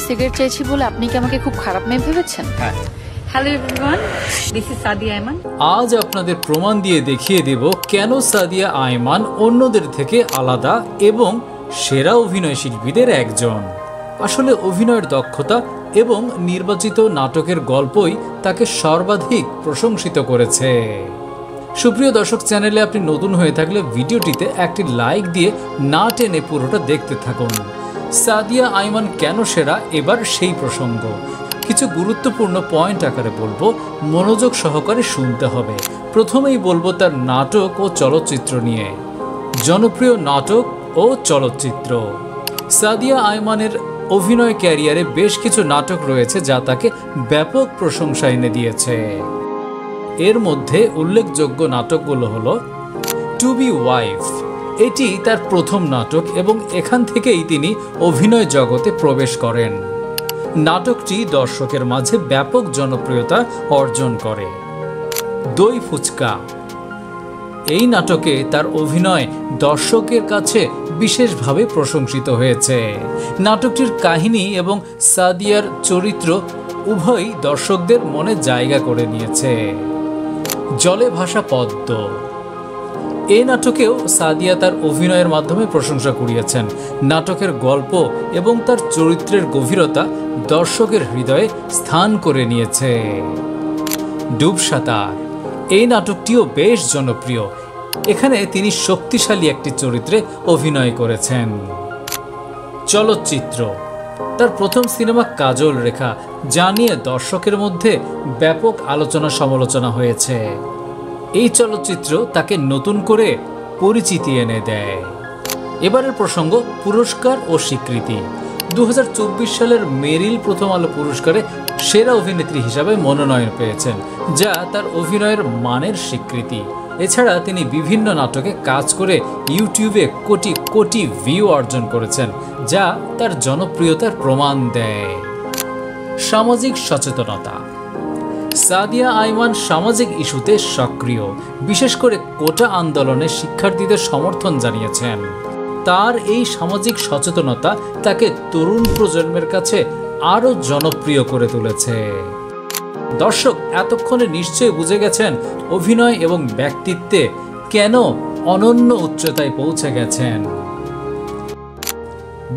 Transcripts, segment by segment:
Cigarette চাইছি বলে আপনি কি আমাকে খুব খারাপ মেয়ে ভেবেছেন? হ্যাঁ। Hello everyone, this is Sadia Ayman. আজ আপনাদের প্রমাণ দিয়ে দেখিয়ে দেব কেন সাদিয়া আয়মান অন্যদের থেকে আলাদা এবং সেরা অভিনয় শিল্পীদের একজন। আসলে অভিনয়ের দক্ষতা এবং নির্বাচিত নাটকের গল্পই তাকে সর্বাধিক প্রশংসিত করেছে। সুপ্রিয় দর্শক, চ্যানেলে আপনি নতুন হয়ে থাকলে ভিডিওটিতে একটি লাইক দিয়ে না টেনে পুরোটা দেখতে থাকুন। সাদিয়া আয়মান কেন সেরা, এবার সেই প্রসঙ্গ। কিছু গুরুত্বপূর্ণ পয়েন্ট আকারে বলবো, মনোযোগ সহকারে শুনতে হবে। প্রথমেই বলবো তার নাটক ও চলচ্চিত্র নিয়ে। জনপ্রিয় নাটক ও চলচ্চিত্র। সাদিয়া আয়মানের অভিনয় ক্যারিয়ারে বেশ কিছু নাটক রয়েছে যা তাকে ব্যাপক প্রশংসা এনে দিয়েছে। এর মধ্যে উল্লেখযোগ্য নাটকগুলো হলো টু বি ওয়াইফ, এটি তার প্রথম নাটক এবং এখান থেকেই তিনি অভিনয় জগতে প্রবেশ করেন। নাটকটি দর্শকের মাঝে ব্যাপক জনপ্রিয়তা অর্জন করে। দই ফুচকা, এই নাটকে তার অভিনয় দর্শকের কাছে বিশেষভাবে প্রশংসিত হয়েছে। নাটকটির কাহিনী এবং সাদিয়ার চরিত্র উভয়ই দর্শকদের মনে জায়গা করে নিয়েছে। জলে ভাসা পদ্ম, এই নাটকেও সাদিয়া তার অভিনয়ের মাধ্যমে প্রশংসা কুড়িয়েছেন। নাটকের গল্প এবং তার চরিত্রের গভীরতা দর্শকের হৃদয়ে স্থান করে নিয়েছে। ডুব সাঁতার, এই নাটকটিও বেশ জনপ্রিয়। এখানে তিনি শক্তিশালী একটি চরিত্রে অভিনয় করেছেন। চলচ্চিত্র, তার প্রথম সিনেমা কাজল রেখা, যা নিয়ে দর্শকের মধ্যে ব্যাপক আলোচনা সমালোচনা হয়েছে। এই চলচ্চিত্র তাকে নতুন করে পরিচিতি এনে দেয়। এবারের প্রসঙ্গ পুরস্কার ও স্বীকৃতি। 2024 সালের মেরিল প্রথম আলো পুরস্কারে সেরা অভিনেত্রী হিসাবে মনোনয়ন পেয়েছেন, যা তার অভিনয়ের মানের স্বীকৃতি। এছাড়া তিনি বিভিন্ন নাটকে কাজ করে ইউটিউবে কোটি কোটি ভিউ অর্জন করেছেন, যা তার জনপ্রিয়তার প্রমাণ দেয়। সামাজিক সচেতনতা, সাদিয়া আয়মান সামাজিক ইস্যুতে সক্রিয়, বিশেষ করে কোটা আন্দোলনে শিক্ষার্থীদের সমর্থন জানিয়েছেন। তার এই সামাজিক সচেতনতা তাকে তরুণ প্রজন্মের কাছে আরও জনপ্রিয় করে তুলেছে। দর্শক এতক্ষণে নিশ্চয়ই বুঝে গেছেন অভিনয় এবং ব্যক্তিত্বে কেন অনন্য উচ্চতায় পৌঁছে গেছেন।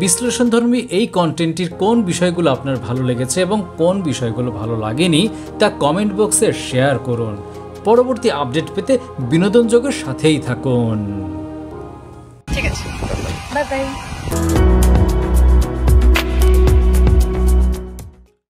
বিশ্লেষণধর্মী এই কন্টেন্টটির কোন বিষয়গুলো আপনার ভালো লেগেছে এবং কোন বিষয়গুলো ভালো লাগেনি তা কমেন্ট বক্সে শেয়ার করুন। পরবর্তী আপডেট পেতে বিনোদন জগতের সাথেই থাকুন। ঠিক আছে, বাই বাই।